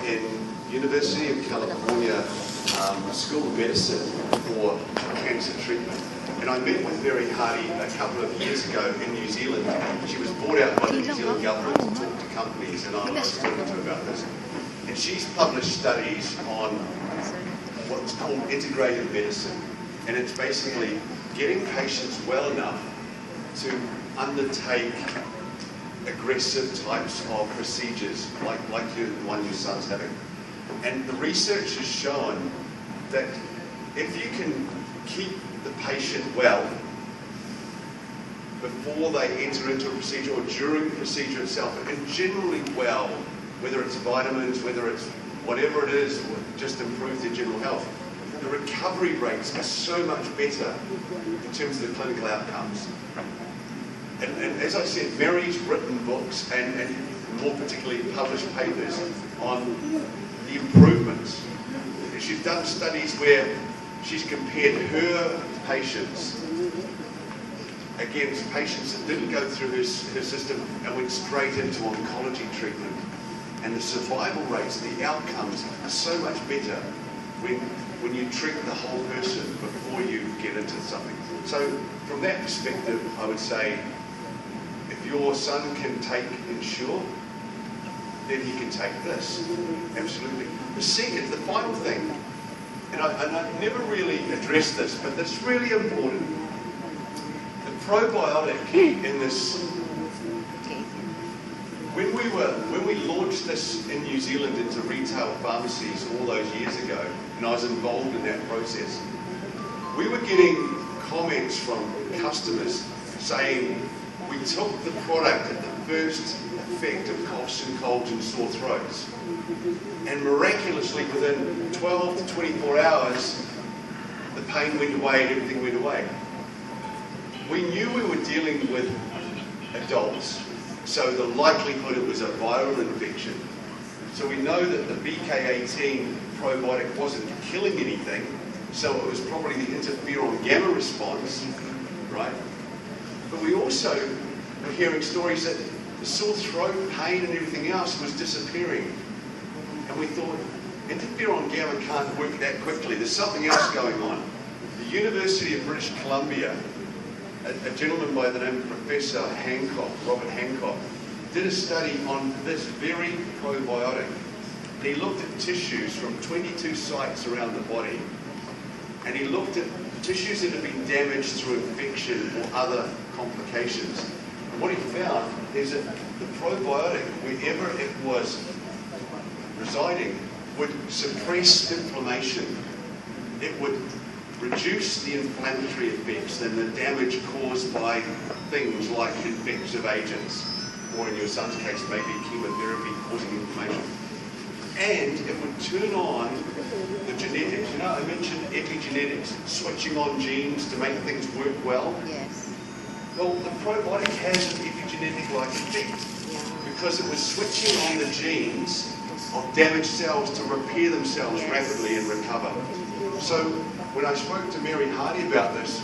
in University of California School of Medicine for cancer treatment. And I met with Mary Hardy a couple of years ago in New Zealand. She was brought out by the New Zealand government to talk to companies, and I was talking to her about this. And she's published studies on what's called integrated medicine. And it's basically getting patients well enough to undertake aggressive types of procedures, like the one your son's having. And the research has shown that if you can keep the patient well before they enter into a procedure or during the procedure itself, and generally well, whether it's vitamins, whether it's whatever it is, just improve their general health, the recovery rates are so much better in terms of the clinical outcomes. And as I said, Mary's written books and more particularly published papers on the improvements. She's done studies where she's compared her patients against patients that didn't go through her system and went straight into oncology treatment. And the survival rates, the outcomes are so much better when you treat the whole person before you get into something. So from that perspective, I would say, if your son can take Ensure, then he can take this. Absolutely. The second, the final thing, and I've never really addressed this, but that's really important. The probiotic in this, when we launched this in New Zealand into retail pharmacies all those years ago, and I was involved in that process, we were getting comments from customers saying, we took the product at the first effect of coughs and colds and sore throats, and miraculously within 12 to 24 hours, the pain went away and everything went away. We knew we were dealing with adults, so the likelihood it was a viral infection. So we know that the BK18 probiotic wasn't killing anything, so it was probably the interferon gamma response, right? But we also were hearing stories that the sore throat pain and everything else was disappearing. And we thought, interferon gamma can't work that quickly. There's something else going on. The University of British Columbia, a gentleman by the name of Professor Hancock, Robert Hancock, did a study on this very probiotic. He looked at tissues from 22 sites around the body, and he looked at tissues that had been damaged through infection or other complications. And what he found is that the probiotic, wherever it was residing, would suppress inflammation. It would reduce the inflammatory effects and the damage caused by things like infective agents, or in your son's case, maybe chemotherapy causing inflammation. And it would turn on the genetics. You know, I mentioned epigenetics, switching on genes to make things work well. Yes. Well, the probiotic has an epigenetic-like effect because it was switching on the genes of damaged cells to repair themselves rapidly and recover. So when I spoke to Mary Hardy about this,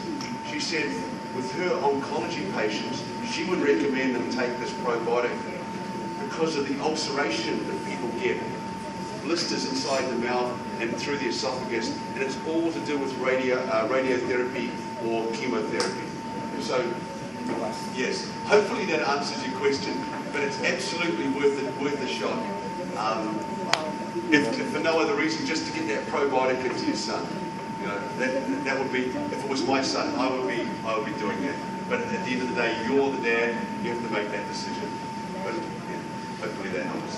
she said with her oncology patients, she would recommend them take this probiotic because of the ulceration that people get. Blisters inside the mouth and through the esophagus, and it's all to do with radiotherapy or chemotherapy. So, yes, hopefully that answers your question, but it's absolutely worth a shot. If for no other reason, just to get that probiotic into your son. You know, that would be, if it was my son, I would be doing that. But at the end of the day, you're the dad, you have to make that decision. But yeah, hopefully that helps.